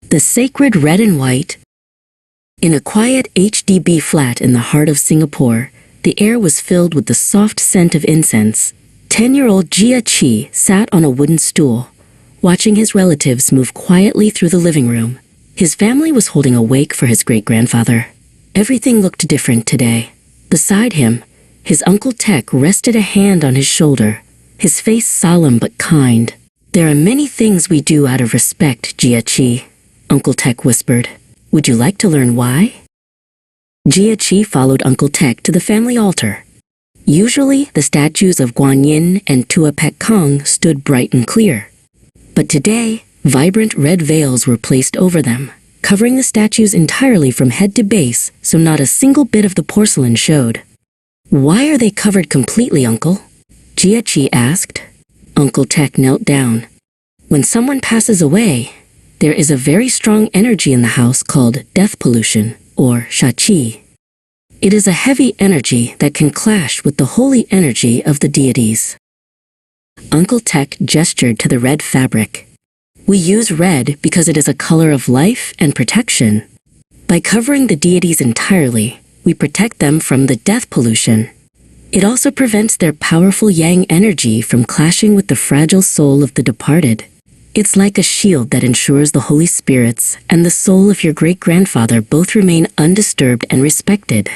The sacred red and white. In a quiet HDB flat in the heart of Singapore, the air was filled with the soft scent of incense. 10-year-old Sha Qi sat on a wooden stool, watching his relatives move quietly through the living room. His family was holding a wake for his great-grandfather. Everything looked different today. Beside him, his Uncle Tek rested a hand on his shoulder, his face solemn but kind. "There are many things we do out of respect, Sha Qi," Uncle Tek whispered. "Would you like to learn why?" Sha Qi followed Uncle Tek to the family altar. Usually, the statues of Guan Yin and Tua Pek Kong stood bright and clear. But today, vibrant red veils were placed over them, covering the statues entirely from head to base so not a single bit of the porcelain showed. "Why are they covered completely, Uncle?" Sha Qi asked. Uncle Tek knelt down. "When someone passes away, there is a very strong energy in the house called death pollution, or Sha Qi. It is a heavy energy that can clash with the holy energy of the deities." Uncle Tek gestured to the red fabric. "We use red because it is a color of life and protection. By covering the deities entirely, we protect them from the death pollution. It also prevents their powerful yang energy from clashing with the fragile soul of the departed. It's like a shield that ensures the Holy Spirits and the soul of your great-grandfather both remain undisturbed and respected."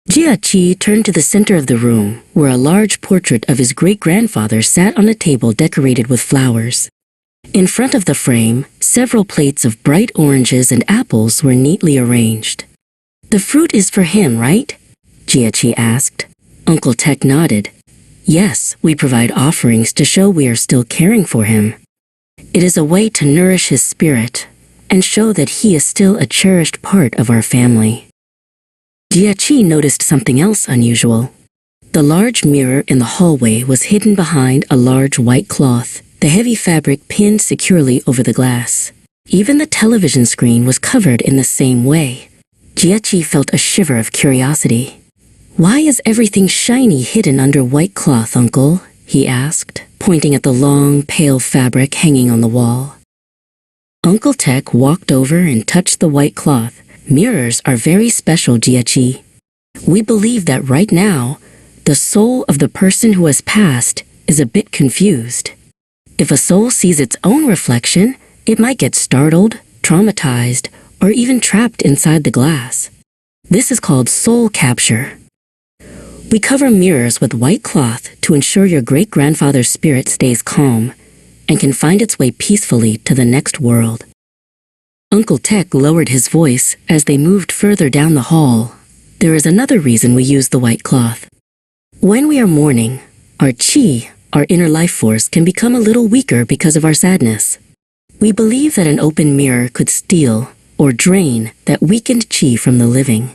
Sha Qi turned to the center of the room, where a large portrait of his great-grandfather sat on a table decorated with flowers. In front of the frame, several plates of bright oranges and apples were neatly arranged. "The fruit is for him, right?" Sha Qi asked. Uncle Tek nodded. "Yes, we provide offerings to show we are still caring for him. It is a way to nourish his spirit and show that he is still a cherished part of our family." Sha Qi noticed something else unusual. The large mirror in the hallway was hidden behind a large white cloth, the heavy fabric pinned securely over the glass. Even the television screen was covered in the same way. Sha Qi felt a shiver of curiosity. "Why is everything shiny hidden under white cloth, Uncle?" he asked, pointing at the long, pale fabric hanging on the wall. Uncle Tek walked over and touched the white cloth. "Mirrors are very special, Sha Qi. We believe that right now, the soul of the person who has passed is a bit confused. If a soul sees its own reflection, it might get startled, traumatized, or even trapped inside the glass. This is called soul capture. We cover mirrors with white cloth to ensure your great-grandfather's spirit stays calm and can find its way peacefully to the next world." Uncle Tek lowered his voice as they moved further down the hall. "There is another reason we use the white cloth. When we are mourning, our qi, our inner life force, can become a little weaker because of our sadness. We believe that an open mirror could steal or drain that weakened qi from the living.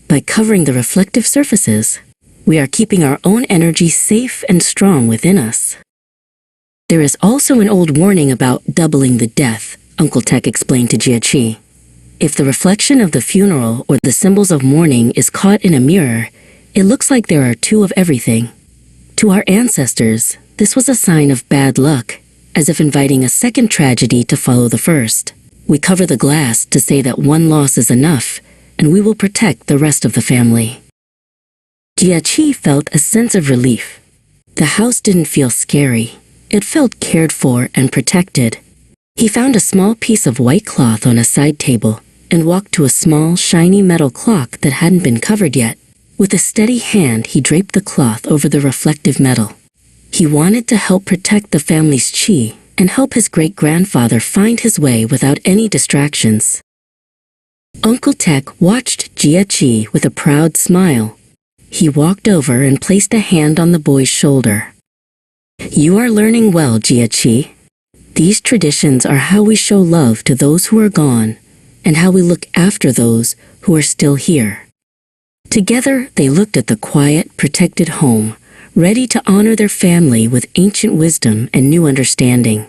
By covering the reflective surfaces, we are keeping our own energy safe and strong within us." "There is also an old warning about doubling the death," Uncle Tek explained to Sha Qi. "If the reflection of the funeral or the symbols of mourning is caught in a mirror, it looks like there are two of everything. To our ancestors, this was a sign of bad luck, as if inviting a second tragedy to follow the first. We cover the glass to say that one loss is enough, and we will protect the rest of the family." Sha Qi felt a sense of relief. The house didn't feel scary. It felt cared for and protected. He found a small piece of white cloth on a side table and walked to a small, shiny metal clock that hadn't been covered yet. With a steady hand, he draped the cloth over the reflective metal. He wanted to help protect the family's qi and help his great-grandfather find his way without any distractions. Uncle Tek watched Sha Qi with a proud smile. He walked over and placed a hand on the boy's shoulder. "You are learning well, Sha Qi. These traditions are how we show love to those who are gone and how we look after those who are still here." Together, they looked at the quiet, protected home, ready to honor their family with ancient wisdom and new understanding.